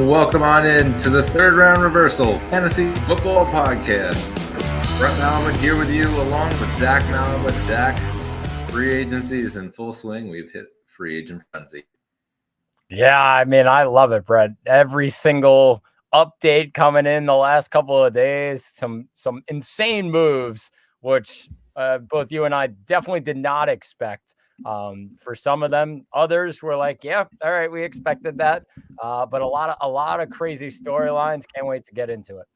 welcome on in to the Third Round Reversal Fantasy Football Podcast. Brett Malwood here with you, along with Zach Malwood. Zach, free agency is in full swing. We've hit free agent frenzy. Yeah, I mean, I love it, Brett. Every single update coming in the last couple of days, some insane moves, which both you and I definitely did not expect. For some of them, others were like, yeah, all right, we expected that. But a lot of crazy storylines. Can't wait to get into it.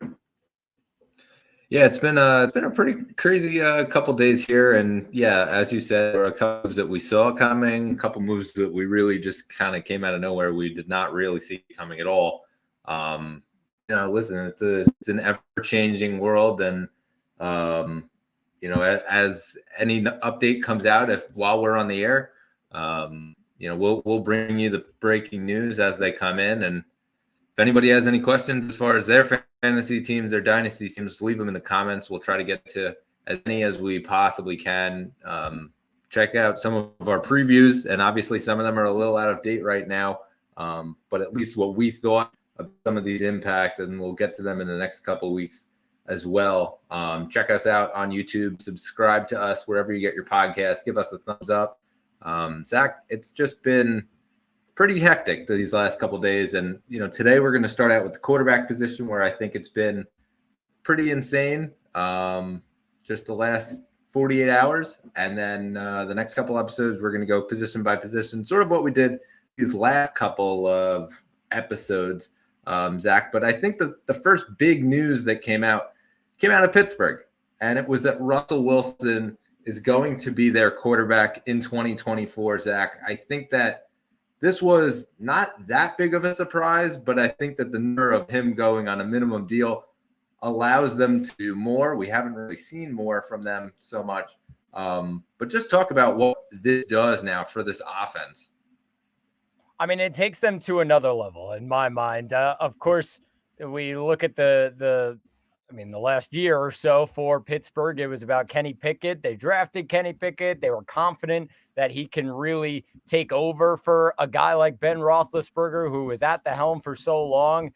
Yeah, it's been a pretty crazy couple days here, and yeah, as you said, there were a couple moves that we saw coming, a couple moves that we really just kind of came out of nowhere. We did not really see coming at all. Listen, it's an ever-changing world, and as any update comes out, while we're on the air, we'll bring you the breaking news as they come in, and if anybody has any questions as far as their fantasy teams, their dynasty teams, leave them in the comments. We'll try to get to as many as we possibly can. Check out some of our previews, and obviously some of them are a little out of date right now, but at least what we thought of some of these impacts, and we'll get to them in the next couple of weeks as well. Check us out on YouTube. Subscribe to us wherever you get your podcast. Give us a thumbs up. Zach, it's just been pretty hectic these last couple of days. And, today we're going to start out with the quarterback position, where I think it's been pretty insane just the last 48 hours. And then the next couple episodes, we're going to go position by position, sort of what we did these last couple of episodes, Zach. But I think the first big news that came out of Pittsburgh, and it was that Russell Wilson is going to be their quarterback in 2024, Zach. I think that this was not that big of a surprise, but I think that the nerve of him going on a minimum deal allows them to do more. We haven't really seen more from them so much. But just talk about what this does now for this offense. I mean, it takes them to another level in my mind. Of course, we look at the last year or so for Pittsburgh, it was about Kenny Pickett. They drafted Kenny Pickett. They were confident that he can really take over for a guy like Ben Roethlisberger, who was at the helm for so long.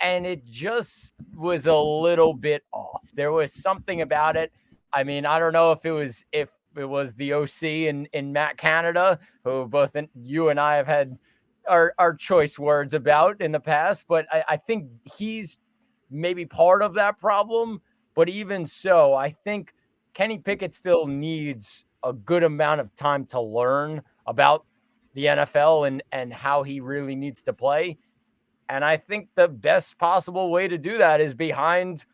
And it just was a little bit off. There was something about it. I mean, I don't know if it was the OC in Matt Canada, who both you and I have had our choice words about in the past, but I think he's maybe part of that problem. But even so, I think Kenny Pickett still needs a good amount of time to learn about the NFL and how he really needs to play. And I think the best possible way to do that is behind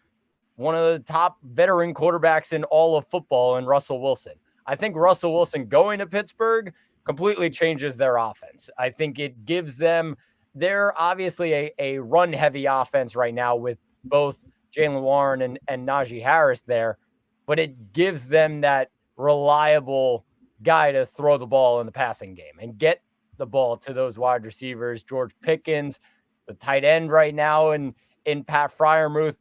one of the top veteran quarterbacks in all of football, in Russell Wilson. I think Russell Wilson going to Pittsburgh completely changes their offense. I think it gives them, they're obviously a run-heavy offense right now with both Jaylen Warren and Najee Harris there, but it gives them that reliable guy to throw the ball in the passing game and get the ball to those wide receivers. George Pickens, the tight end right now in Pat Freiermuth.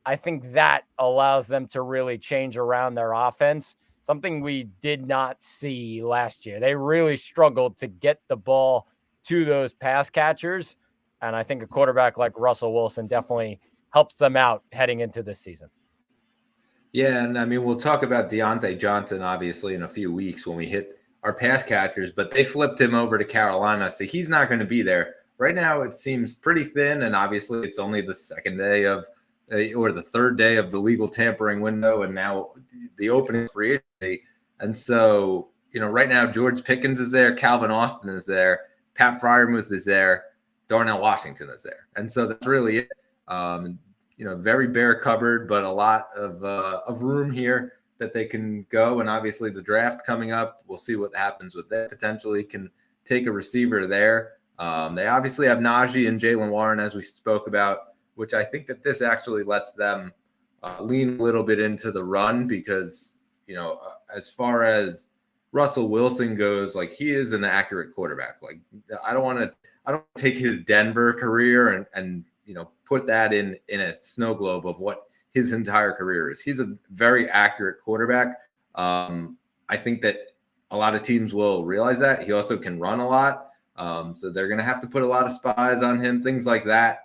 I think that allows them to really change around their offense, something we did not see last year. They really struggled to get the ball to those pass catchers, and I think a quarterback like Russell Wilson definitely helps them out heading into this season. Yeah, and I mean, we'll talk about Deontay Johnson, obviously, in a few weeks when we hit our pass catchers, but they flipped him over to Carolina, so he's not going to be there. Right now, it seems pretty thin, and obviously it's only the second day or the third day of the legal tampering window, and now the opening free agency. And so, right now, George Pickens is there, Calvin Austin is there, Pat Freiermuth is there, Darnell Washington is there. And so that's really it. Very bare cupboard, but a lot of room here that they can go. And obviously the draft coming up, we'll see what happens with that. Potentially can take a receiver there. They obviously have Najee and Jaylen Warren, as we spoke about, which I think that this actually lets them lean a little bit into the run because, as far as Russell Wilson goes, like, he is an accurate quarterback. Like, I don't take his Denver career and put that in a snow globe of what his entire career is. He's a very accurate quarterback. I think that a lot of teams will realize that. He also can run a lot. So they're going to have to put a lot of spies on him, things like that.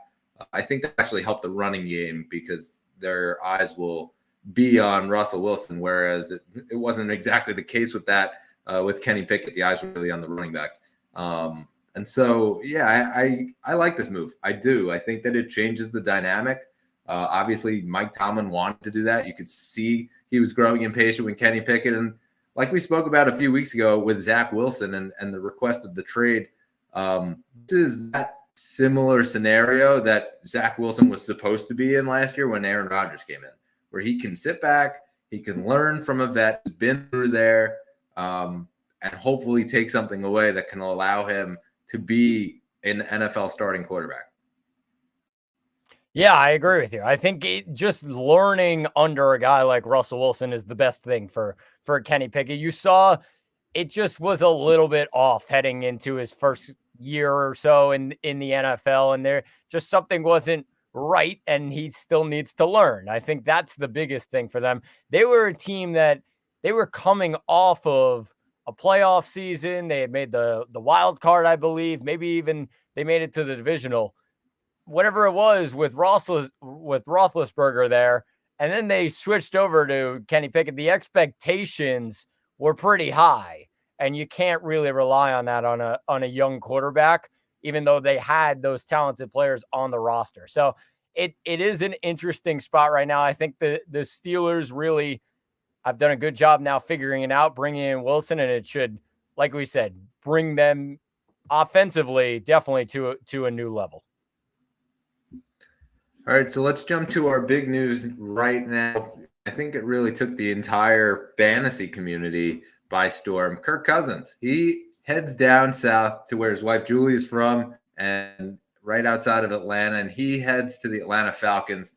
I think that actually helped the running game because their eyes will be on Russell Wilson, whereas it wasn't exactly the case with that with Kenny Pickett. The eyes were really on the running backs. And so, yeah, I like this move. I do. I think that it changes the dynamic. Obviously, Mike Tomlin wanted to do that. You could see he was growing impatient with Kenny Pickett. And like we spoke about a few weeks ago with Zach Wilson and the request of the trade, this is that similar scenario that Zach Wilson was supposed to be in last year when Aaron Rodgers came in, where he can sit back, he can learn from a vet who's been through there, and hopefully take something away that can allow him to be an NFL starting quarterback. Yeah, I agree with you. I think just learning under a guy like Russell Wilson is the best thing for Kenny Pickett. You saw it just was a little bit off heading into his first year or so in the NFL, and there just something wasn't right, and he still needs to learn. I think that's the biggest thing for them. They were a team that they were coming off of a playoff season. They had made the wild card, I believe. Maybe even they made it to the divisional, whatever it was, with Roethlisberger there, and then they switched over to Kenny Pickett. The expectations were pretty high, and you can't really rely on that on a young quarterback, even though they had those talented players on the roster. So it is an interesting spot right now. I think the Steelers really have done a good job now figuring it out, bringing in Wilson, and it should, like we said, bring them offensively definitely to a new level. All right, so let's jump to our big news right now. I think it really took the entire fantasy community by storm. Kirk Cousins, he heads down south to where his wife Julie is from, and right outside of Atlanta, and he heads to the Atlanta Falcons.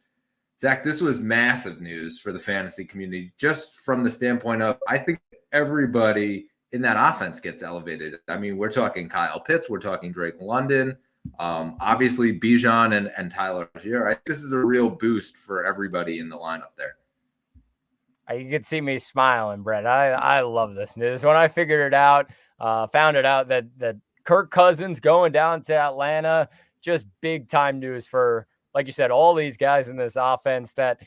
Zach, this was massive news for the fantasy community, just from the standpoint of I think everybody in that offense gets elevated. I mean, we're talking Kyle Pitts, we're talking Drake London, obviously Bijan and Tyler Algier. I think this is a real boost for everybody in the lineup there. You could see me smiling, Brett. I love this news. When I figured it out, found it out that Kirk Cousins going down to Atlanta, just big time news for, like you said, all these guys in this offense that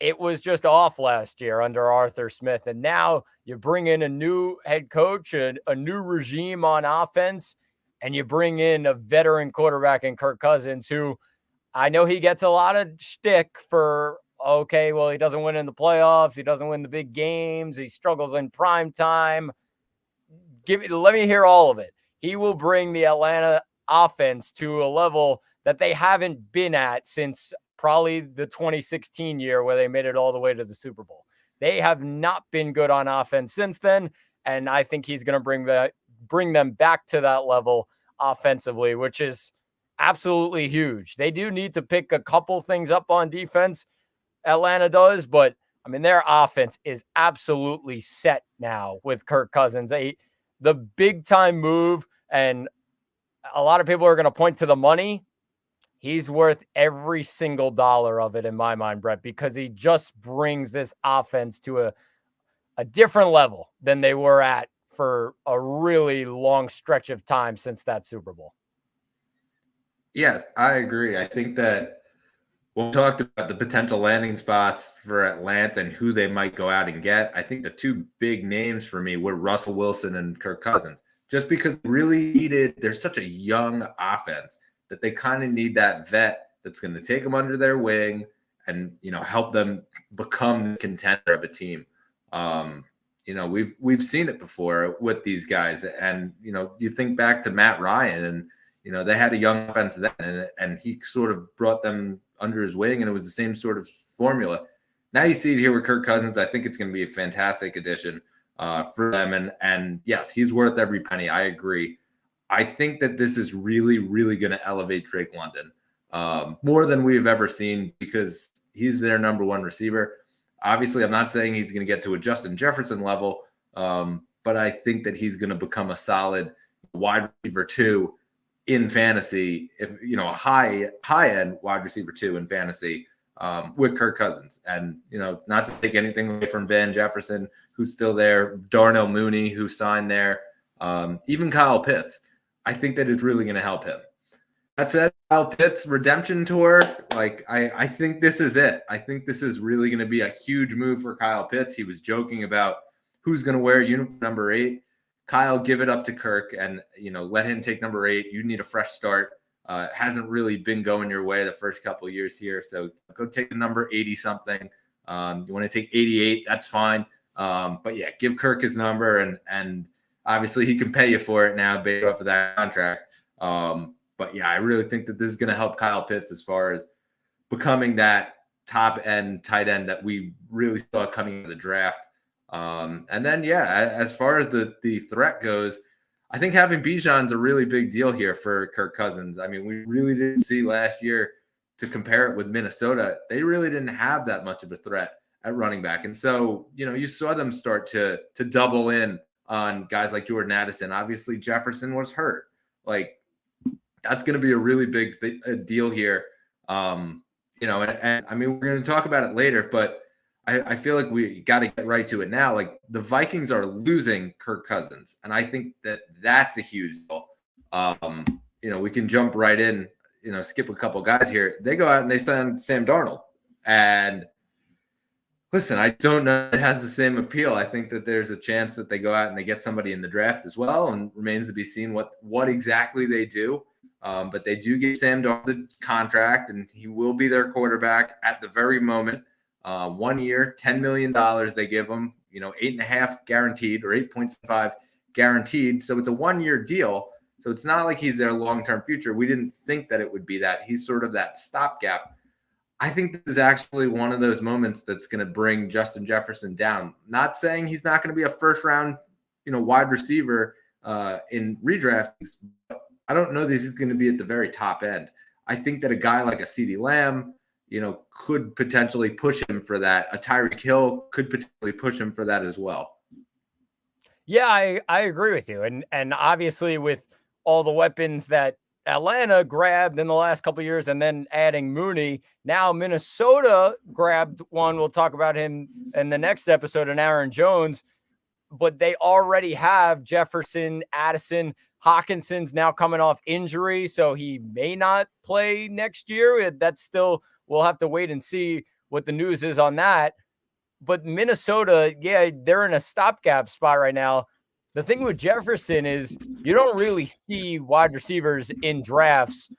it was just off last year under Arthur Smith. And now you bring in a new head coach, a new regime on offense, and you bring in a veteran quarterback in Kirk Cousins, who I know he gets a lot of shtick for, okay, well, he doesn't win in the playoffs. He doesn't win the big games. He struggles in prime time. Let me hear all of it. He will bring the Atlanta offense to a level that they haven't been at since probably the 2016 year where they made it all the way to the Super Bowl. They have not been good on offense since then, and I think he's going to bring them back to that level offensively, which is absolutely huge. They do need to pick a couple things up on defense, Atlanta does, but I mean, their offense is absolutely set now with Kirk Cousins. The big time move, and a lot of people are going to point to the money. He's worth every single dollar of it in my mind, Brett, because he just brings this offense to a different level than they were at for a really long stretch of time since that Super Bowl. Yes, I agree. I think that when we talked about the potential landing spots for Atlanta and who they might go out and get, I think the two big names for me were Russell Wilson and Kirk Cousins, just because there's such a young offense that they kind of need that vet that's going to take them under their wing and, help them become the contender of a team. We've seen it before with these guys, and, you think back to Matt Ryan, and, they had a young offense then, and he sort of brought them under his wing, and it was the same sort of formula. Now you see it here with Kirk Cousins. I think it's going to be a fantastic addition for them. And yes, he's worth every penny. I agree. I think that this is really, really going to elevate Drake London more than we've ever seen, because he's their number one receiver. Obviously, I'm not saying he's going to get to a Justin Jefferson level, but I think that he's going to become a solid wide receiver 2 in fantasy, if a high end wide receiver 2 in fantasy with Kirk Cousins. And not to take anything away from Van Jefferson, who's still there, Darnell Mooney, who signed there, even Kyle Pitts. I think that it's really going to help him. That said, Kyle Pitts redemption tour, like I think this is it. I think this is really going to be a huge move for Kyle Pitts. He was joking about who's going to wear uniform number 8. Kyle, give it up to Kirk and, let him take number 8. You need a fresh start. It hasn't really been going your way the first couple of years here. So go take the number 80 something. You want to take 88, that's fine. But yeah, give Kirk his number and obviously he can pay you for it now based off of that contract. But yeah, I really think that this is going to help Kyle Pitts as far as becoming that top end tight end that we really saw coming into the draft. And then, yeah, as far as the threat goes, I think having Bijan's a really big deal here for Kirk Cousins. I mean, we really didn't see last year, to compare it with Minnesota, they really didn't have that much of a threat at running back. And so, you saw them start to double in on guys like Jordan Addison. Obviously, Jefferson was hurt. Like, that's going to be a really big deal here. And I mean, we're going to talk about it later, but I feel like we got to get right to it now. Like, the Vikings are losing Kirk Cousins, and I think that that's a huge deal. We can jump right in, skip a couple guys here. They go out and they sign Sam Darnold. And listen, I don't know if it has the same appeal. I think that there's a chance that they go out and they get somebody in the draft as well, and remains to be seen what exactly they do. But they do give Sam Darnold the contract, and he will be their quarterback at the very moment. 1 year, $10 million they give him, 8.5 guaranteed or 8.5 guaranteed. So it's a 1 year deal. So it's not like he's their long-term future. We didn't think that it would be that. He's sort of that stopgap. I think this is actually one of those moments that's going to bring Justin Jefferson down. Not saying he's not going to be a first round, wide receiver in redraft. I don't know that he's going to be at the very top end. I think that a guy like a CeeDee Lamb, could potentially push him for that. A Tyreek Hill could potentially push him for that as well. Yeah, I agree with you. And obviously with all the weapons that Atlanta grabbed in the last couple of years and then adding Mooney, now Minnesota grabbed one. We'll talk about him in the next episode, and Aaron Jones. But they already have Jefferson, Addison, Hawkinson's now coming off injury, so he may not play next year. That's still, we'll have to wait and see what the news is on that. But Minnesota, yeah, they're in a stopgap spot right now. The thing with Jefferson is you don't really see wide receivers in drafts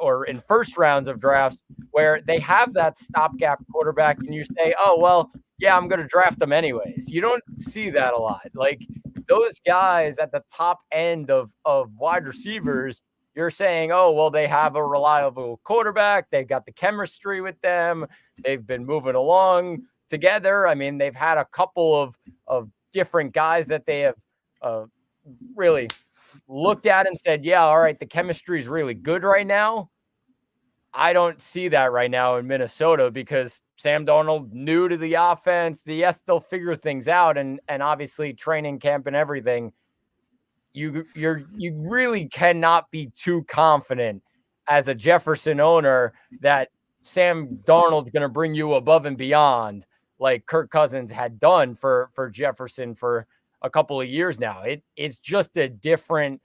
or in first rounds of drafts where they have that stopgap quarterback and you say, oh, well, yeah, I'm going to draft them anyways. You don't see that a lot. Like, those guys at the top end of wide receivers, you're saying, oh, well, they have a reliable quarterback. They've got the chemistry with them. They've been moving along together. I mean, they've had a couple of different guys that they have really looked at and said, yeah, all right, the chemistry is really good right now. I don't see that right now in Minnesota because Sam Darnold, new to the offense. Yes, they'll figure things out, and obviously training camp and everything. You really cannot be too confident as a Jefferson owner that Sam Darnold's going to bring you above and beyond like Kirk Cousins had done for Jefferson for a couple of years now. It's just a different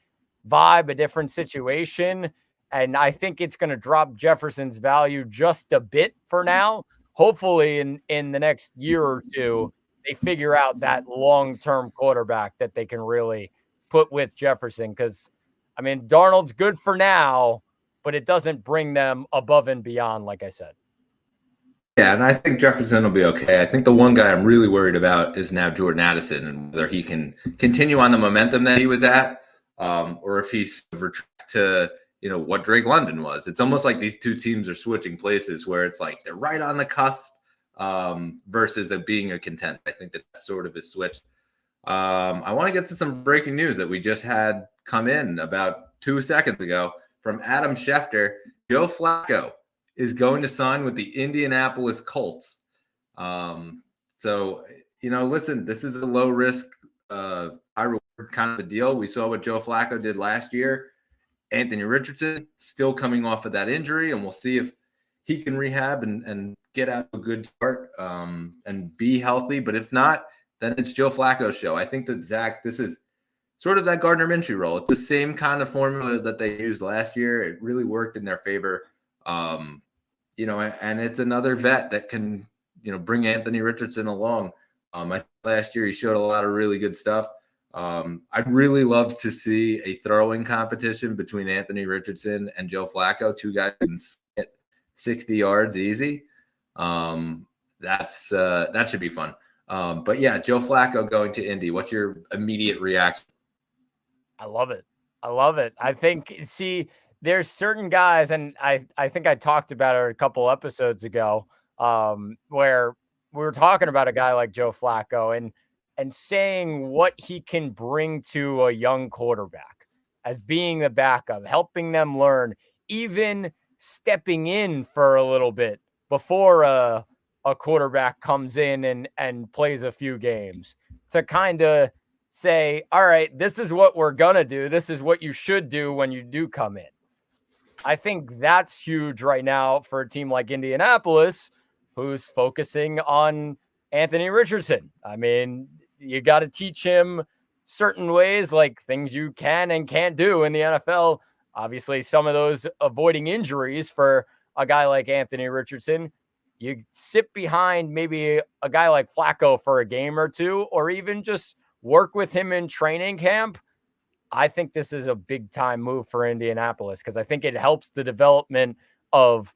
vibe, a different situation. And I think it's going to drop Jefferson's value just a bit for now. Hopefully in the next year or two, they figure out that long-term quarterback that they can really put with Jefferson. Because, I mean, Darnold's good for now, but it doesn't bring them above and beyond, like I said. Yeah, and I think Jefferson will be okay. I think the one guy I'm really worried about is now Jordan Addison and whether he can continue on the momentum that he was at or if he's retracts to – what Drake London was. It's almost like these two teams are switching places where it's like they're right on the cusp versus it being a contender. I think that's sort of a switch. I want to get to some breaking news that we just had come in about 2 seconds ago from Adam Schefter. Joe Flacco is going to sign with the Indianapolis Colts. So, listen, this is a low risk, high reward kind of a deal. We saw what Joe Flacco did last year. Anthony Richardson still coming off of that injury, and we'll see if he can rehab and get out a good start and be healthy. But if not, then it's Joe Flacco's show. I think that, Zach, this is sort of that Gardner Minshew role. It's the same kind of formula that they used last year. It really worked in their favor. And it's another vet that can, bring Anthony Richardson along. Last year he showed a lot of really good stuff. I'd really love to see a throwing competition between Anthony Richardson and Joe Flacco, two guys who can hit 60 yards easy. That should be fun. But yeah, Joe Flacco going to Indy. What's your immediate reaction? I love it. I think, there's certain guys, and I think I talked about it a couple episodes ago, where we were talking about a guy like Joe Flacco and saying what he can bring to a young quarterback as being the backup, helping them learn, even stepping in for a little bit before a quarterback comes in and plays a few games, to kind of say, all right, this is what we're going to do. This is what you should do when you do come in. I think that's huge right now for a team like Indianapolis, who's focusing on Anthony Richardson. I mean, you got to teach him certain ways, like things you can and can't do in the NFL. Obviously, some of those avoiding injuries for a guy like Anthony Richardson. You sit behind maybe a guy like Flacco for a game or two, or even just work with him in training camp. I think this is a big time move for Indianapolis, because I think it helps the development of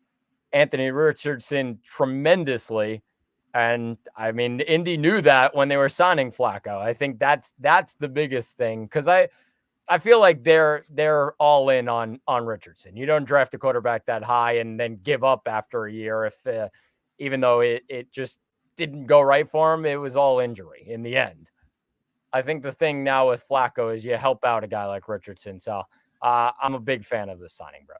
Anthony Richardson tremendously. And I mean, Indy knew that when they were signing Flacco. I think that's the biggest thing, because I feel like they're all in on Richardson. You don't draft a quarterback that high and then give up after a year if even though it just didn't go right for him. It was all injury in the end. I think the thing now with Flacco is you help out a guy like Richardson. So I'm a big fan of this signing, bro.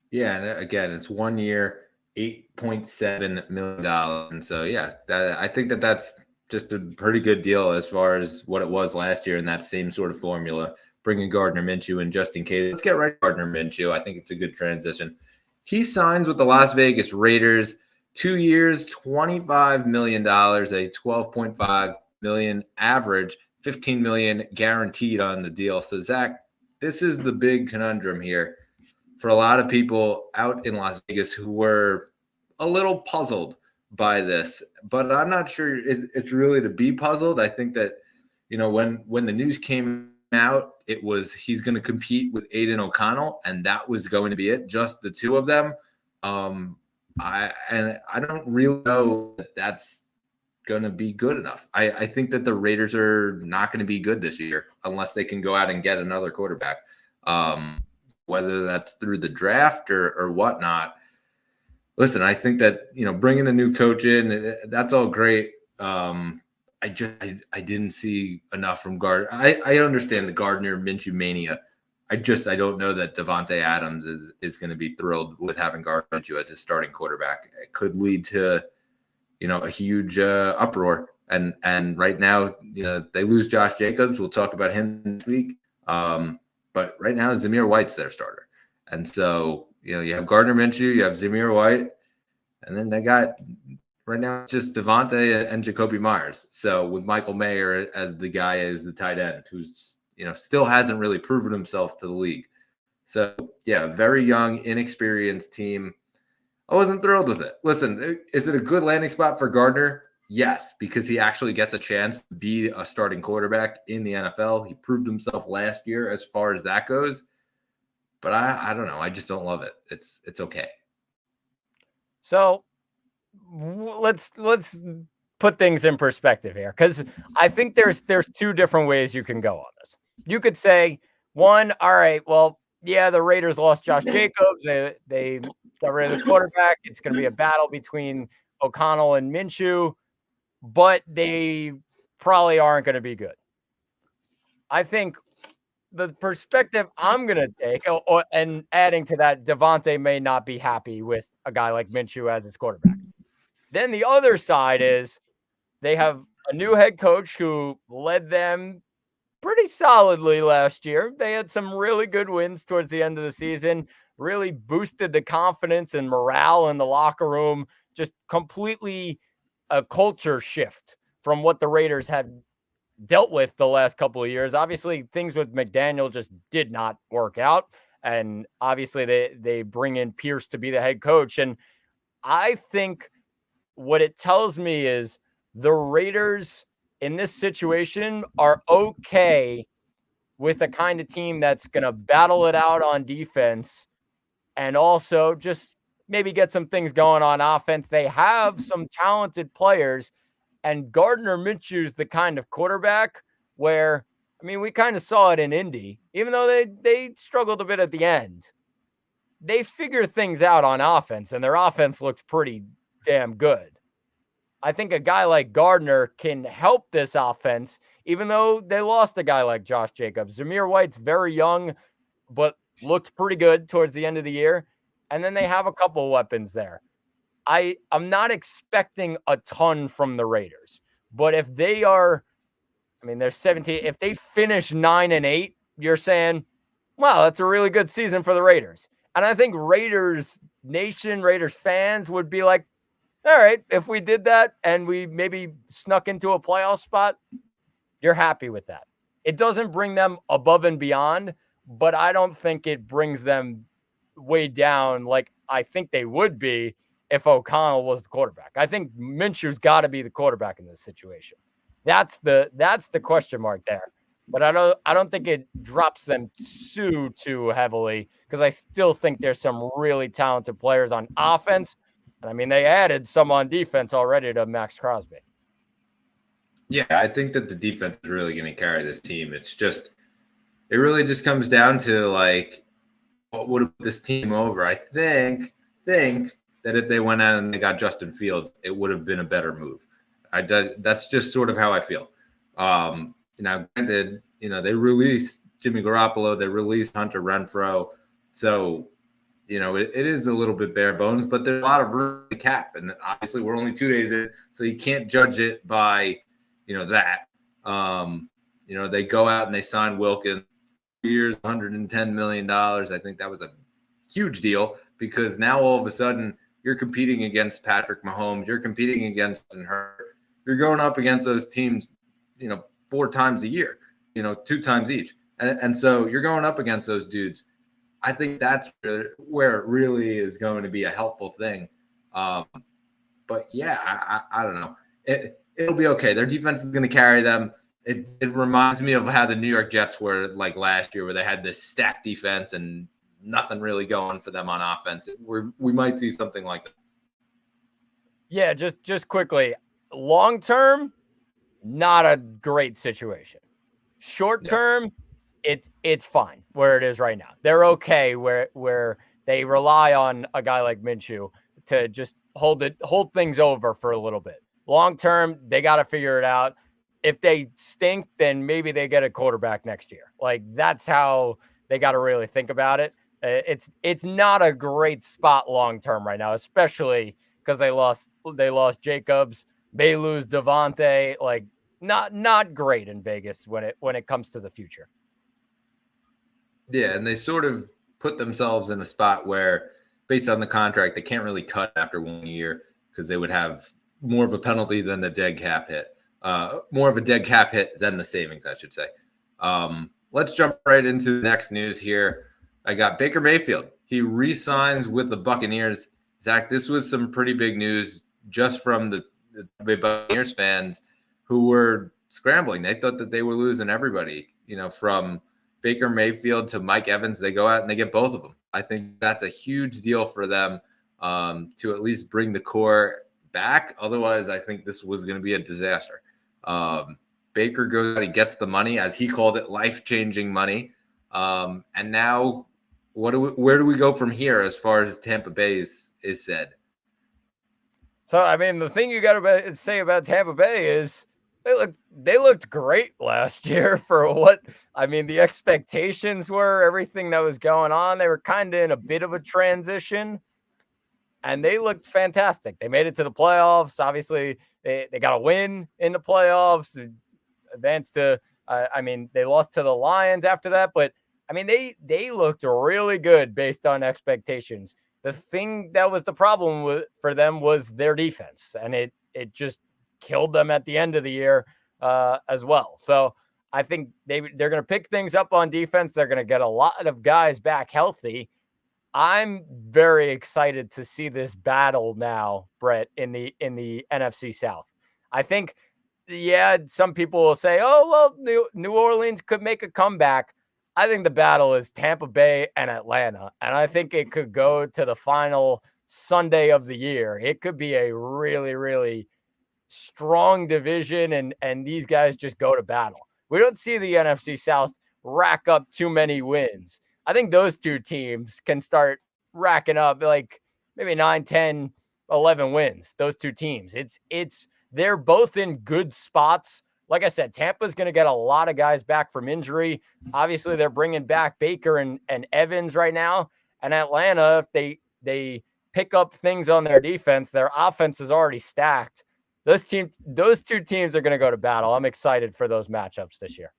Yeah, and again, it's 1 year, $8.7 million. And so, yeah, I think that's just a pretty good deal as far as what it was last year in that same sort of formula, bringing Gardner Minshew in just in case. Let's get right to Gardner Minshew. I think it's a good transition. He signs with the Las Vegas Raiders, 2 years, $25 million, a 12.5 million average, 15 million guaranteed on the deal. So Zach, this is the big conundrum here for a lot of people out in Las Vegas who were a little puzzled by this, but I'm not sure it's really to be puzzled. I think that, when the news came out, it was he's going to compete with Aiden O'Connell, and that was going to be it, just the two of them. I don't really know that that's going to be good enough. I think that the Raiders are not going to be good this year unless they can go out and get another quarterback, whether that's through the draft or whatnot. Listen, I think that, bringing the new coach in, that's all great. I didn't see enough from Gardner. I understand the Gardner Minshew mania. I don't know that Davante Adams is going to be thrilled with having Gardner Minshew as his starting quarterback. It could lead to, a huge uproar. And right now, they lose Josh Jacobs. We'll talk about him this week. But right now, Zamir White's their starter. And so, you have Gardner Minshew, you have Zamir White, and then they got right now it's just Davante and Jacoby Myers. So with Michael Mayer as the guy as the tight end, who's still hasn't really proven himself to the league. So yeah, very young, inexperienced team. I wasn't thrilled with it. Listen, is it a good landing spot for Gardner? Yes, because he actually gets a chance to be a starting quarterback in the NFL. He proved himself last year as far as that goes. But I don't know. I just don't love it. It's okay. So let's put things in perspective here, because I think there's two different ways you can go on this. You could say, one, all right, well, yeah, the Raiders lost Josh Jacobs. They got rid of the quarterback. It's going to be a battle between O'Connell and Minshew, but they probably aren't going to be good. I think the perspective I'm going to take, and adding to that, Davante may not be happy with a guy like Minshew as his quarterback. Then the other side is they have a new head coach who led them pretty solidly last year. They had some really good wins towards the end of the season, really boosted the confidence and morale in the locker room, just completely a culture shift from what the Raiders had dealt with the last couple of years. Obviously, things with McDaniel just did not work out. And obviously, they bring in Pierce to be the head coach. And I think what it tells me is the Raiders in this situation are okay with the kind of team that's going to battle it out on defense and also just maybe get some things going on offense. They have some talented players, and Gardner Minshew's the kind of quarterback where, I mean, we kind of saw it in Indy, even though they struggled a bit at the end. They figure things out on offense, and their offense looks pretty damn good. I think a guy like Gardner can help this offense, even though they lost a guy like Josh Jacobs. Zamir White's very young, but looked pretty good towards the end of the year. And then they have a couple of weapons there. I'm not expecting a ton from the Raiders, but if they are, I mean, they're 17. If they finish 9-8, you're saying, wow, that's a really good season for the Raiders. And I think Raiders Nation, Raiders fans would be like, all right, if we did that and we maybe snuck into a playoff spot, you're happy with that. It doesn't bring them above and beyond, but I don't think it brings them way down like I think they would be if O'Connell was the quarterback. I think Minshew's got to be the quarterback in this situation. That's the question mark there. But I don't think it drops them too heavily because I still think there's some really talented players on offense. And I mean, they added some on defense already to Max Crosby. Yeah, I think that the defense is really going to carry this team. It really just comes down to like, what would have put this team over? I think that if they went out and they got Justin Fields, it would have been a better move. That's just sort of how I feel. Now, granted, they released Jimmy Garoppolo, they released Hunter Renfrow, so it is a little bit bare bones, but there's a lot of room to cap, and obviously we're only 2 days in, so you can't judge it by that. They go out and they sign Wilkins, 3 years, $110 million. I think that was a huge deal because now all of a sudden you're competing against Patrick Mahomes, you're competing against Hurts, you're going up against those teams, 4 times a year, 2 times each. And so you're going up against those dudes. I think that's where it really is going to be a helpful thing. But yeah, I don't know. It'll be okay. Their defense is going to carry them. It reminds me of how the New York Jets were like last year, where they had this stacked defense and nothing really going for them on offense. We might see something like that. Yeah, just quickly. Long term, not a great situation. Short term, it's fine where it is right now. They're okay where they rely on a guy like Minshew to just hold things over for a little bit. Long term, they got to figure it out. If they stink, then maybe they get a quarterback next year. Like that's how they got to really think about it. It's not a great spot long term right now, especially because they lost Jacobs. They lose Devontae. Like not great in Vegas when it comes to the future. Yeah, and they sort of put themselves in a spot where, based on the contract, they can't really cut after 1 year because they would have more of a penalty than the dead cap hit. More of a dead cap hit than the savings, I should say. Let's jump right into the next news here. I got Baker Mayfield. He re-signs with the Buccaneers. Zach, this was some pretty big news just from the Buccaneers fans who were scrambling. They thought that they were losing everybody, from Baker Mayfield to Mike Evans. They go out and they get both of them. I think that's a huge deal for them to at least bring the core back. Otherwise, I think this was going to be a disaster. Baker goes out, he gets the money, as he called it, life-changing money. And now where do we go from here as far as Tampa Bay is said? So, I mean, the thing you got to say about Tampa Bay is they looked great last year for what, I mean, the expectations were, everything that was going on. They were kind of in a bit of a transition, and they looked fantastic. They made it to the playoffs. Obviously, they got a win in the playoffs, advanced to, they lost to the Lions after that, but I mean, they looked really good based on expectations. The thing that was the problem for them was their defense, and it just killed them at the end of the year as well. So I think they're going to pick things up on defense. They're going to get a lot of guys back healthy. I'm very excited to see this battle now, Brett, in the NFC South. I think, yeah, some people will say, "Oh, well, New Orleans could make a comeback." I think the battle is Tampa Bay and Atlanta, and I think it could go to the final Sunday of the year. It could be a really, really strong division, and these guys just go to battle. We don't see the NFC South rack up too many wins. I think those two teams can start racking up like maybe 9, 10, 11 wins. Those two teams. They're both in good spots. Like I said, Tampa's going to get a lot of guys back from injury. Obviously, they're bringing back Baker and Evans right now. And Atlanta, if they pick up things on their defense, their offense is already stacked. Those two teams are going to go to battle. I'm excited for those matchups this year.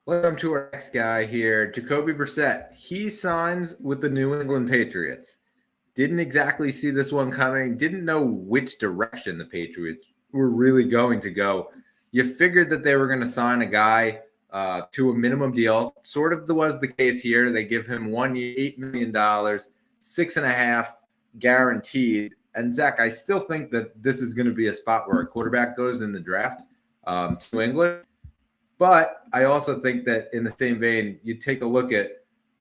Welcome to our next guy here, Jacoby Brissett. He signs with the New England Patriots. Didn't exactly see this one coming. Didn't know which direction the Patriots were really going to go. You figured that they were going to sign a guy to a minimum deal. Sort of was the case here. They give him 1 year, $8 million, 6.5 guaranteed. And Zach, I still think that this is going to be a spot where a quarterback goes in the draft to New England. But I also think that in the same vein, you take a look at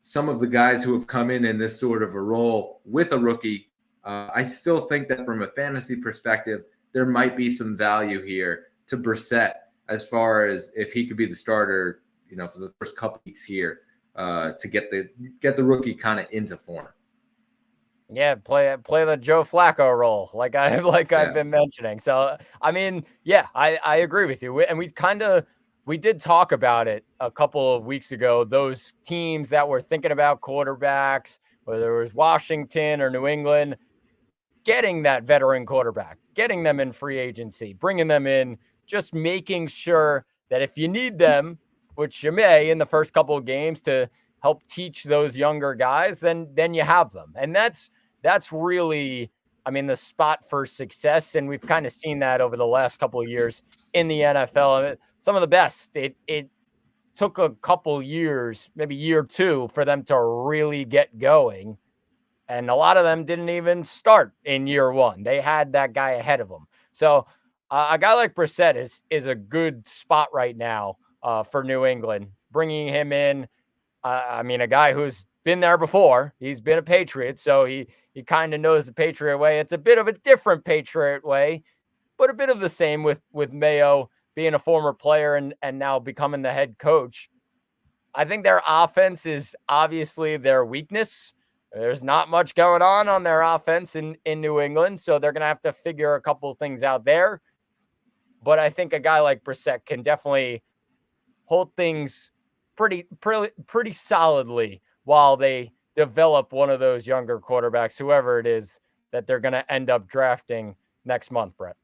some of the guys who have come in this sort of a role with a rookie. I still think that from a fantasy perspective, there might be some value here to Brissett as far as if he could be the starter, for the first couple weeks here to get the rookie kind of into form. Yeah, play the Joe Flacco role, like I've been mentioning. So I mean, yeah, I agree with you, and we did talk about it a couple of weeks ago. Those teams that were thinking about quarterbacks, whether it was Washington or New England, getting that veteran quarterback, getting them in free agency, bringing them in, just making sure that if you need them, which you may in the first couple of games to help teach those younger guys, then you have them. And that's really, I mean, the spot for success. And we've kind of seen that over the last couple of years in the NFL. Some of the best. It took a couple years, maybe year 2, for them to really get going. And a lot of them didn't even start in year 1. They had that guy ahead of them. So a guy like Brissett is a good spot right now for New England. Bringing him in, I mean, a guy who's been there before. He's been a Patriot, so he kind of knows the Patriot way. It's a bit of a different Patriot way, but a bit of the same with Mayo being a former player and now becoming the head coach. I think their offense is obviously their weakness. There's not much going on their offense in New England, so they're going to have to figure a couple of things out there. But I think a guy like Brissett can definitely hold things pretty solidly while they develop one of those younger quarterbacks, whoever it is that they're going to end up drafting next month, Brett.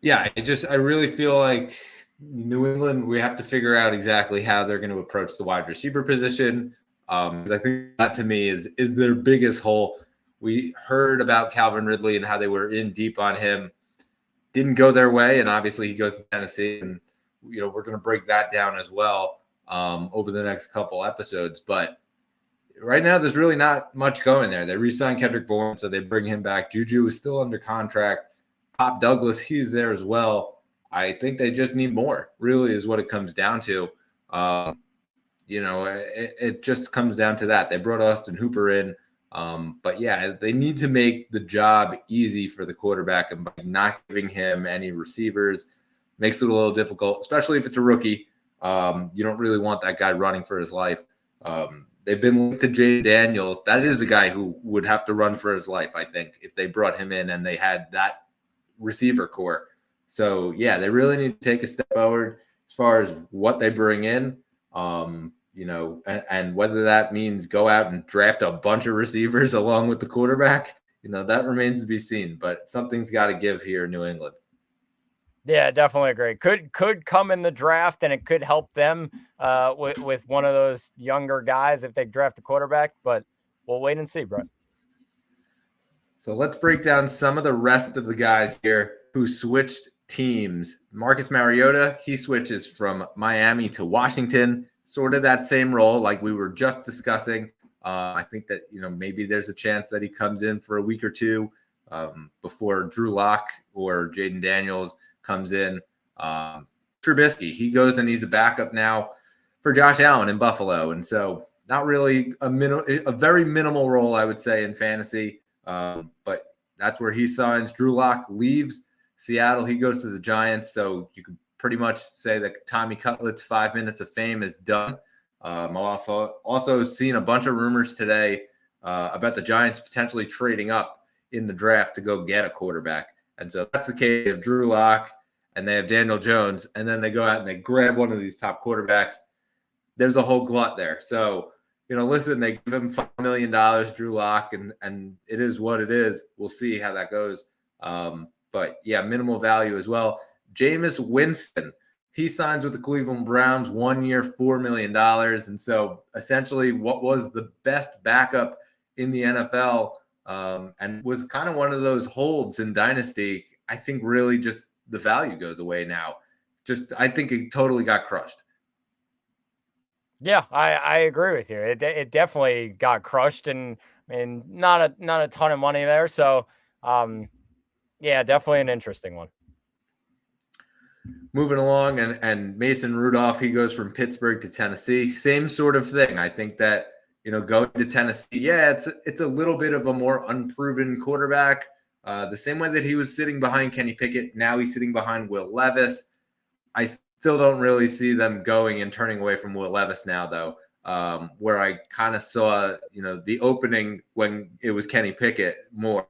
Yeah, I really feel like New England, we have to figure out exactly how they're going to approach the wide receiver position. I think that to me is their biggest hole. We heard about Calvin Ridley and how they were in deep on him. Didn't go their way, and obviously he goes to Tennessee, and we're going to break that down as well over the next couple episodes. But right now, there's really not much going there. They re-signed Kendrick Bourne, so they bring him back. Juju is still under contract. Pop Douglas, he's there as well. I think they just need more, really, is what it comes down to. It just comes down to that. They brought Austin Hooper in. But yeah, they need to make the job easy for the quarterback, and by not giving him any receivers makes it a little difficult, especially if it's a rookie. You don't really want that guy running for his life. They've been linked to Jay Daniels. That is a guy who would have to run for his life, I think, if they brought him in and they had that receiver core. So yeah, they really need to take a step forward as far as what they bring in. And whether that means go out and draft a bunch of receivers along with the quarterback, that remains to be seen. But something's got to give here in New England. Yeah, definitely agree. Could come in the draft, and it could help them with one of those younger guys if they draft a quarterback. But we'll wait and see, Brett. So let's break down some of the rest of the guys here. who switched teams. Marcus Mariota, he switches from Miami to Washington, sort of that same role like we were just discussing. I think that, maybe there's a chance that he comes in for a week or two before Drew Lock or Jaden Daniels comes in. Trubisky, he goes and he's a backup now for Josh Allen in Buffalo. And so not really a very minimal role, I would say, in fantasy. But that's where he signs. Drew Lock leaves Seattle. He goes to the Giants. So you could pretty much say that Tommy Cutlet's 5 minutes of fame is done. I've also seen a bunch of rumors today about the Giants potentially trading up in the draft to go get a quarterback. And so that's the case of Drew Lock, and they have Daniel Jones, and then they go out and they grab one of these top quarterbacks. There's a whole glut there. So, listen, they give him $5 million, Drew Lock, and it is what it is. We'll see how that goes. But, yeah, minimal value as well. Jameis Winston, he signs with the Cleveland Browns, 1 year, $4 million. And so essentially what was the best backup in the NFL and was kind of one of those holds in Dynasty, I think really just the value goes away now. I think it totally got crushed. Yeah, I agree with you. It definitely got crushed, and not a ton of money there. So, yeah, definitely an interesting one. Moving along, and Mason Rudolph, he goes from Pittsburgh to Tennessee. Same sort of thing. I think that, going to Tennessee, yeah, it's a little bit of a more unproven quarterback. The same way that he was sitting behind Kenny Pickett, now he's sitting behind Will Levis. I still don't really see them going and turning away from Will Levis now, though, where I kind of saw, the opening when it was Kenny Pickett more.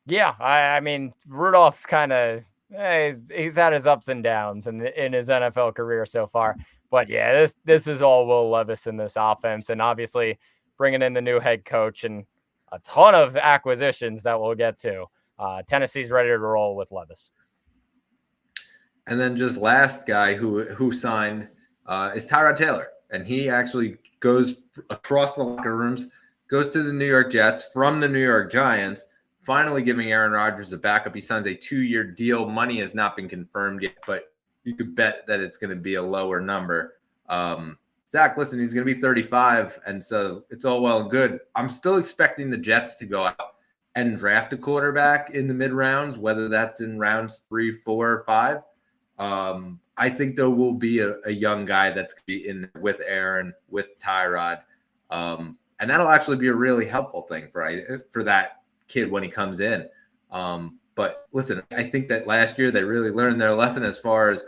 Yeah, I mean, Rudolph's kind of he's had his ups and downs in his NFL career so far. But yeah, this is all Will Levis in this offense, and obviously bringing in the new head coach and a ton of acquisitions that we'll get to. Tennessee's ready to roll with Levis. And then just last guy who signed is Tyrod Taylor, and he actually goes across the locker rooms, goes to the New York Jets from the New York Giants, finally giving Aaron Rodgers a backup. He signs a 2-year deal. Money has not been confirmed yet, but you could bet that it's going to be a lower number. Zach, listen, he's going to be 35, and so it's all well and good. I'm still expecting the Jets to go out and draft a quarterback in the mid-rounds, whether that's in rounds 3, 4, or 5. I think there will be a young guy that's going to be in there with Aaron, with Tyrod, and that'll actually be a really helpful thing for that kid when he comes in. But listen, I think that last year they really learned their lesson as far as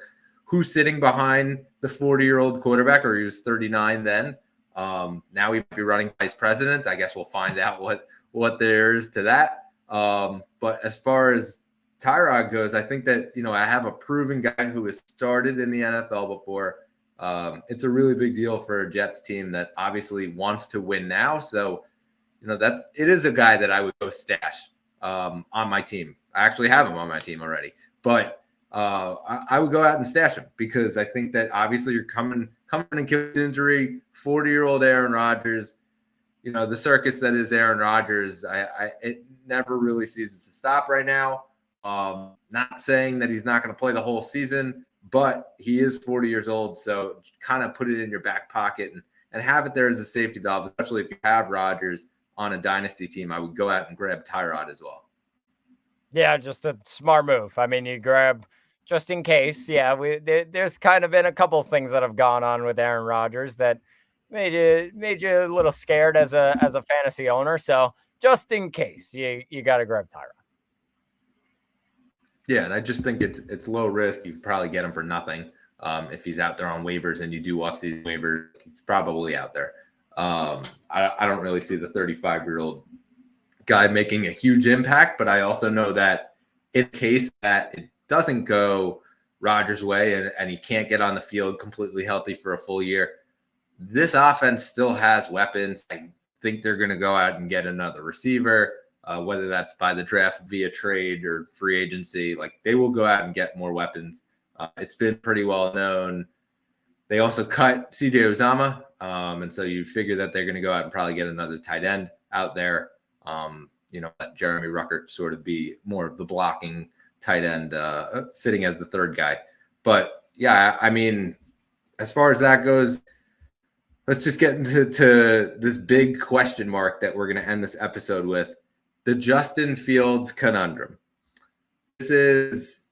who's sitting behind the 40-year-old quarterback, or he was 39 then. Now he might be running vice president. I guess we'll find out what there is to that. But as far as Tyrod goes, I think that, I have a proven guy who has started in the NFL before. It's a really big deal for a Jets team that obviously wants to win now. So, it is a guy that I would go stash on my team. I actually have him on my team already, but I would go out and stash him because I think that obviously you're coming and killing injury, 40-year-old Aaron Rodgers, the circus that is Aaron Rodgers. It never really ceases to stop right now. Not saying that he's not going to play the whole season, but he is 40 years old. So kind of put it in your back pocket and have it there as a safety valve, especially if you have Rodgers on a dynasty team. I would go out and grab Tyrod as well. Yeah, just a smart move. I mean, you grab just in case. Yeah, there's kind of been a couple of things that have gone on with Aaron Rodgers that made you a little scared as a fantasy owner. So just in case, you got to grab Tyrod. Yeah, and I just think it's low risk. You probably get him for nothing. If he's out there on waivers and you do off-season waivers, he's probably out there. I don't really see the 35-year-old guy making a huge impact, but I also know that in case that it doesn't go Rodgers' way and he can't get on the field completely healthy for a full year, this offense still has weapons. I think they're going to go out and get another receiver. Whether that's by the draft via trade or free agency, like they will go out and get more weapons. It's been pretty well known. They also cut CJ Uzomah. And so you figure that they're going to go out and probably get another tight end out there. let Jeremy Ruckert sort of be more of the blocking tight end, sitting as the third guy. But yeah, I mean, as far as that goes, let's just get into this big question mark that we're going to end this episode with, the Justin Fields conundrum. This has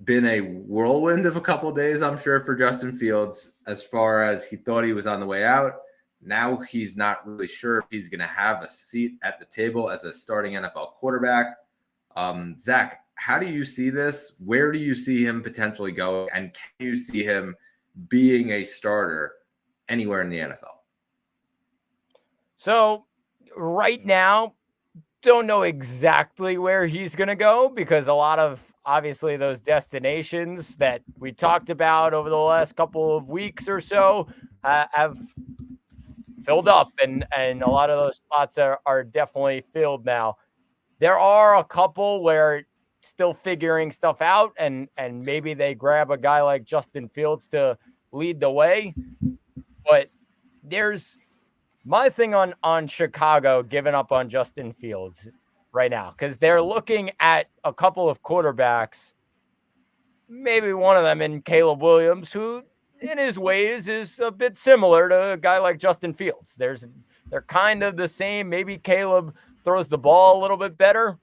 been a whirlwind of a couple of days, I'm sure, for Justin Fields, as far as he thought he was on the way out. Now he's not really sure if he's going to have a seat at the table as a starting NFL quarterback. Zach, how do you see this? Where do you see him potentially going? And can you see him being a starter anywhere in the NFL? So right now, don't know exactly where he's going to go, because a lot of obviously those destinations that we talked about over the last couple of weeks or so have filled up, and a lot of those spots are definitely filled now. There are a couple where still figuring stuff out, and maybe they grab a guy like Justin Fields to lead the way. But there's my thing on Chicago giving up on Justin Fields right now, because they're looking at a couple of quarterbacks, maybe one of them in Caleb Williams, who in his ways is a bit similar to a guy like Justin Fields. They're kind of the same. Maybe Caleb throws the ball a little bit better.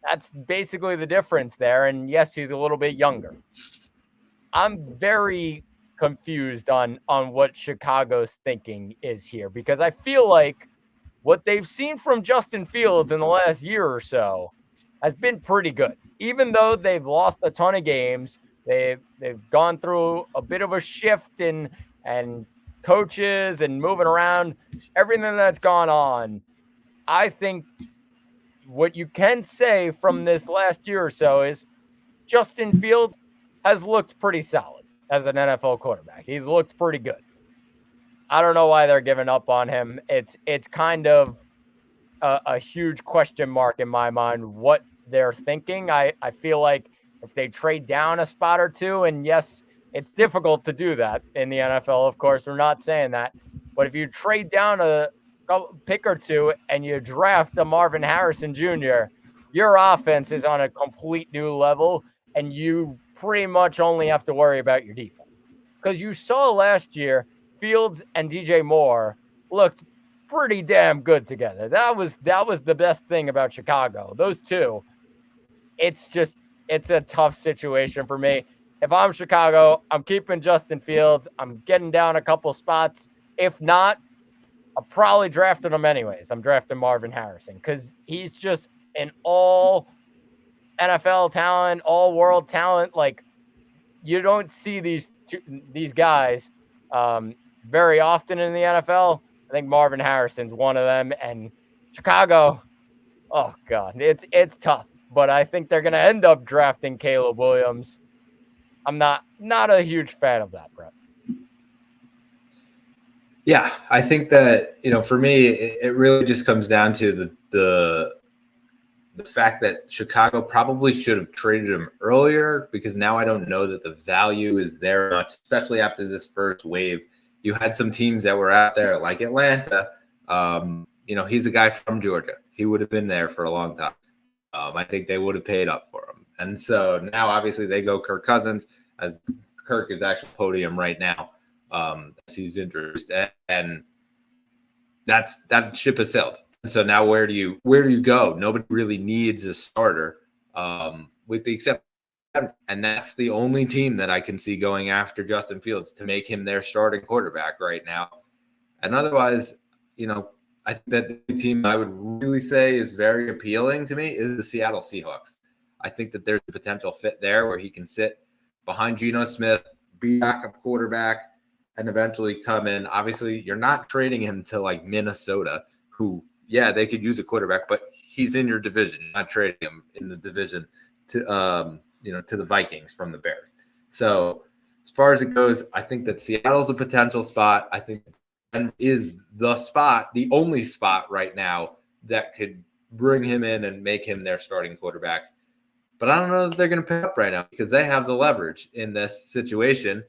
That's basically the difference there. And yes, he's a little bit younger. I'm very confused on what Chicago's thinking is here, because I feel like what they've seen from Justin Fields in the last year or so has been pretty good. Even though they've lost a ton of games, they've gone through a bit of a shift in and coaches and moving around, everything that's gone on. I think what you can say from this last year or so is Justin Fields has looked pretty solid as an NFL quarterback. He's looked pretty good. I don't know why they're giving up on him. It's kind of a huge question mark in my mind what they're thinking. I feel like if they trade down a spot or two, and yes, it's difficult to do that in the NFL, of course, we're not saying that. But if you trade down a pick or two and you draft a Marvin Harrison Jr., your offense is on a complete new level, and you pretty much only have to worry about your defense. Because you saw last year, Fields and DJ Moore looked pretty damn good together. That was the best thing about Chicago. Those two, it's a tough situation for me. If I'm Chicago, I'm keeping Justin Fields. I'm getting down a couple spots. If not, I'm probably drafting him anyways. I'm drafting Marvin Harrison because he's just an all NFL talent, all world talent. Like, you don't see these guys very often in the NFL. I think Marvin Harrison's one of them. And Chicago, oh God, it's tough. But I think they're going to end up drafting Caleb Williams. I'm not a huge fan of that, Brett. Yeah, I think that, for me, it really just comes down to the fact that Chicago probably should have traded him earlier, because now I don't know that the value is there much, especially after this first wave. You had some teams that were out there like Atlanta. He's a guy from Georgia. He would have been there for a long time. I think they would have paid up for him. And so now obviously they go Kirk Cousins, as Kirk is actually podium right now. As he's introduced, and that ship has sailed. And so now where do you go? Nobody really needs a starter, with the exception, and that's the only team that I can see going after Justin Fields to make him their starting quarterback right now. And otherwise, I think that the team I would really say is very appealing to me is the Seattle Seahawks. I think that there's a potential fit there where he can sit behind Geno Smith, be backup quarterback, and eventually come in. Obviously, you're not trading him to like Minnesota, who, yeah, they could use a quarterback, but he's in your division. You're not trading him in the division to the Vikings from the Bears. So as far as it goes, I think that Seattle's a potential spot. I think is the spot, the only spot right now that could bring him in and make him their starting quarterback. But I don't know that they're going to pick up right now because they have the leverage in this situation.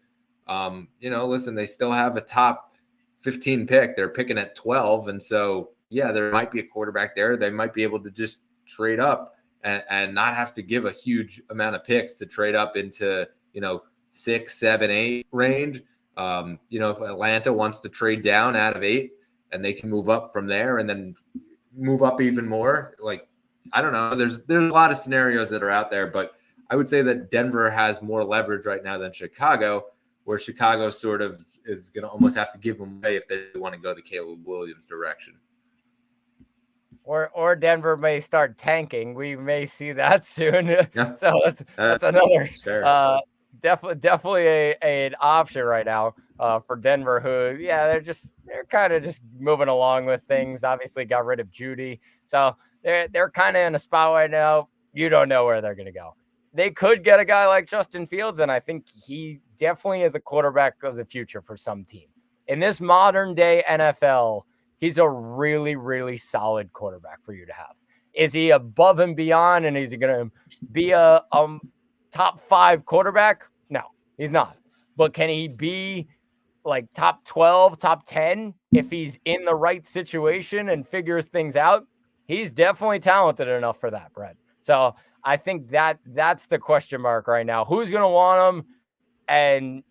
Listen, they still have a top 15 pick. They're picking at 12. And so, yeah, there might be a quarterback there. They might be able to just trade up and not have to give a huge amount of picks to trade up into, 6, 7, 8 range. If Atlanta wants to trade down out of 8 and they can move up from there and then move up even more, like, I don't know. There's a lot of scenarios that are out there, but I would say that Denver has more leverage right now than Chicago, where Chicago sort of is going to almost have to give them away if they want to go the Caleb Williams direction. Or Denver may start tanking. We may see that soon. Yeah. So that's another sure. Definitely an option right now for Denver, who, they're kind of just moving along with things. Obviously got rid of Judy. So they're kind of in a spot right now. You don't know where they're going to go. They could get a guy like Justin Fields, and I think he definitely is a quarterback of the future for some team. In this modern day NFL, he's a really, really solid quarterback for you to have. Is he above and beyond, and is he going to be a top 5 quarterback? No, he's not. But can he be like top 12, top 10 if he's in the right situation and figures things out? He's definitely talented enough for that, Brett. So I think that's the question mark right now. Who's going to want him, and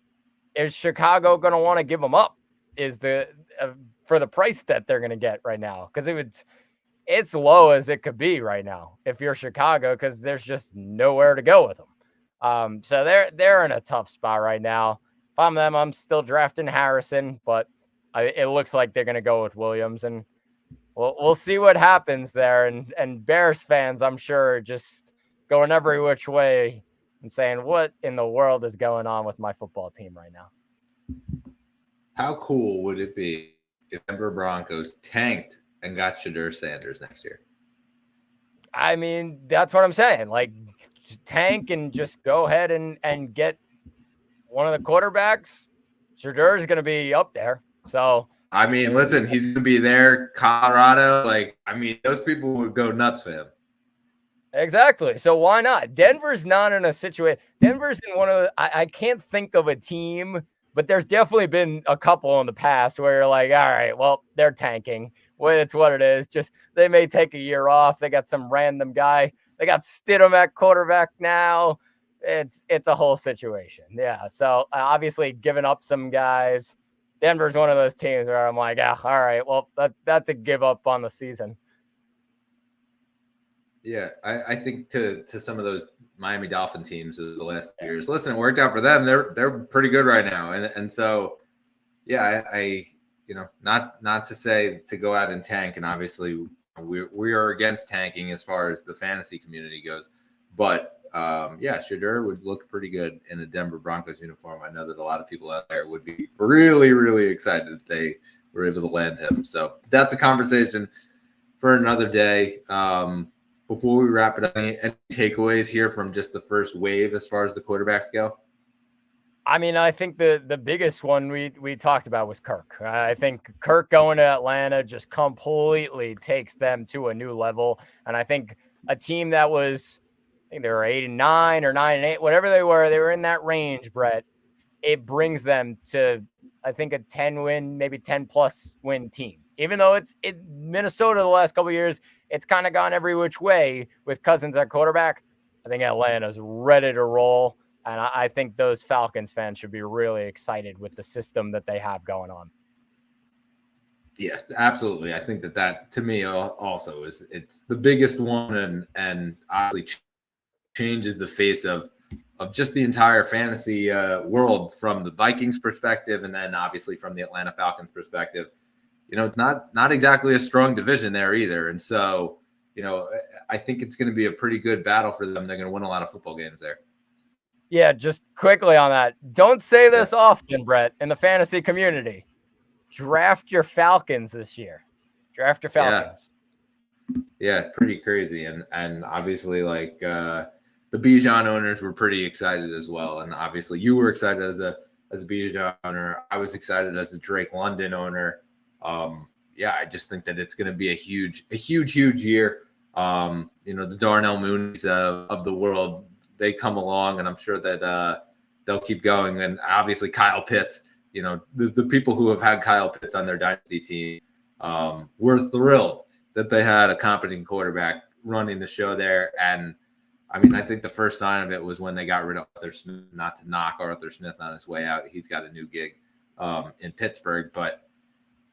is Chicago going to want to give him up? Is for the price that they're going to get right now? Because it's low as it could be right now if you're Chicago, because there's just nowhere to go with them. So they're in a tough spot right now. If I'm them, I'm still drafting Harrison, but it looks like they're going to go with Williams, and we'll see what happens there. And Bears fans, I'm sure, just going every which way and saying, what in the world is going on with my football team right now? How cool would it be if Denver Broncos tanked and got Shedeur Sanders next year? I mean, that's what I'm saying. Like, tank and just go ahead and get one of the quarterbacks. Shedeur is going to be up there. So, I mean, listen, he's going to be there. Colorado, those people would go nuts for him. Exactly. So why not? Denver's not in a situation. Denver's in one of I can't think of a team, but there's definitely been a couple in the past where you're like, all right, well, they're tanking. Well, it's what it is. Just they may take a year off. They got some random guy. They got Stidham at quarterback now. It's a whole situation. Yeah. So obviously giving up some guys. Denver's one of those teams where I'm like, all right, well, that's a give up on the season. Yeah, I think to some of those Miami Dolphin teams of the last years, listen, it worked out for them. They're pretty good right now, and so yeah, I not to say to go out and tank, and obviously we are against tanking as far as the fantasy community goes, but Shedeur would look pretty good in a Denver Broncos uniform. I know that a lot of people out there would be really, really excited if they were able to land him. So that's a conversation for another day. Before we wrap it up, any takeaways here from just the first wave as far as the quarterbacks go? I mean, I think the biggest one we talked about was Kirk. I think Kirk going to Atlanta just completely takes them to a new level. And I think a team that was, I think they were 8-9 or 9-8, whatever they were in that range, Brett. It brings them to, I think, a 10-win, maybe 10-plus win team. Even though it's Minnesota the last couple of years, it's kind of gone every which way with Cousins at quarterback. I think Atlanta's ready to roll, and I think those Falcons fans should be really excited with the system that they have going on. Yes, absolutely. I think that to me also it's the biggest one and obviously changes the face of just the entire fantasy world from the Vikings perspective, and then obviously from the Atlanta Falcons perspective. It's not exactly a strong division there either. And so, I think it's going to be a pretty good battle for them. They're going to win a lot of football games there. Yeah, just quickly on that. Don't say this often, Brett, in the fantasy community. Draft your Falcons this year. Draft your Falcons. Yeah, pretty crazy. And obviously, the Bijan owners were pretty excited as well. And obviously you were excited as a Bijan owner. I was excited as a Drake London owner. I just think that it's going to be a huge year. The Darnell Mooney's of the world, they come along, and I'm sure that they'll keep going. And obviously Kyle Pitts, the people who have had Kyle Pitts on their dynasty team, We're thrilled that they had a competent quarterback running the show there. And I mean, I think the first sign of it was when they got rid of Arthur Smith, not to knock Arthur Smith on his way out. He's got a new gig in Pittsburgh. But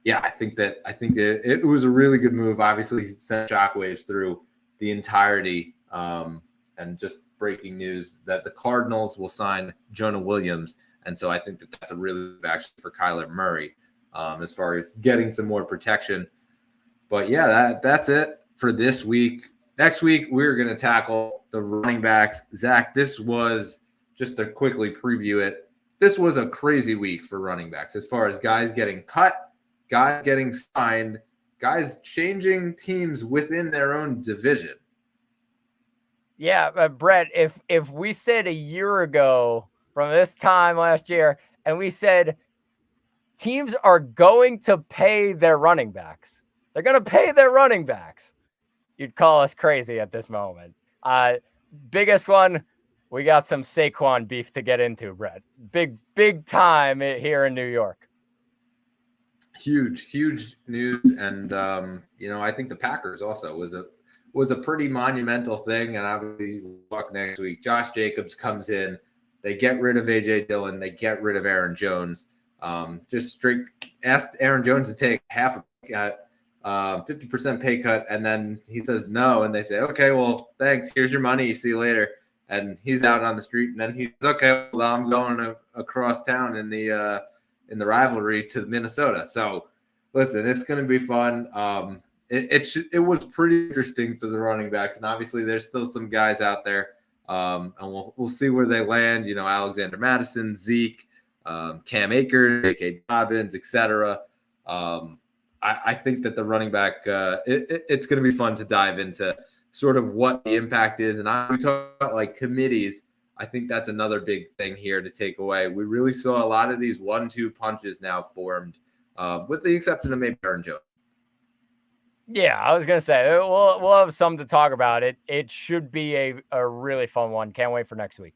yeah, I think it was a really good move. Obviously, sent shockwaves through the entirety. And just breaking news that the Cardinals will sign Jonah Williams. And so I think that that's a really good action for Kyler Murray as far as getting some more protection. But yeah, that's it for this week. Next week, we're going to tackle the running backs. Zach, this was, just to quickly preview it, this was a crazy week for running backs as far as guys getting cut, guys getting signed, guys changing teams within their own division. Yeah, Brett, if we said a year ago from this time last year, and we said teams are going to pay their running backs, they're going to pay their running backs, you'd call us crazy at this moment. Biggest one, we got some Saquon beef to get into, Brett. Big time here in New York. Huge news. And, I think the Packers also was a pretty monumental thing. And obviously we'll talk next week. Josh Jacobs comes in. They get rid of A.J. Dillon. They get rid of Aaron Jones. Just straight asked Aaron Jones to take half a pay cut, 50% pay cut. And then he says no. And they say, okay, well, thanks. Here's your money. See you later. And he's out on the street. And then he's okay. Well, I'm going across town in the rivalry to Minnesota. So listen, it's going to be fun. It was pretty interesting for the running backs. And obviously there's still some guys out there. And we'll see where they land. Alexander Madison, Zeke, Cam Akers, J.K. Dobbins, etc. I think that the running back, it's going to be fun to dive into sort of what the impact is. And we talk about like committees. I think that's another big thing here to take away. We really saw a lot of these 1-2 punches now formed, with the exception of maybe Aaron Jones. Yeah, I was gonna say we'll have some to talk about. It should be a really fun one. Can't wait for next week.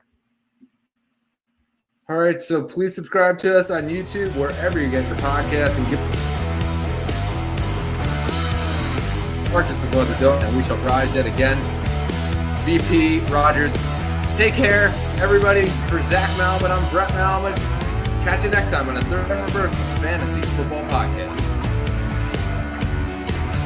All right, so please subscribe to us on YouTube, wherever you get your podcast, and give purchase the blood of the dough, and we shall rise yet again. VP Rogers, take care, everybody. For Zach Malman, I'm Brett Malman. Catch you next time on the Third Ever Fantasy Football Podcast.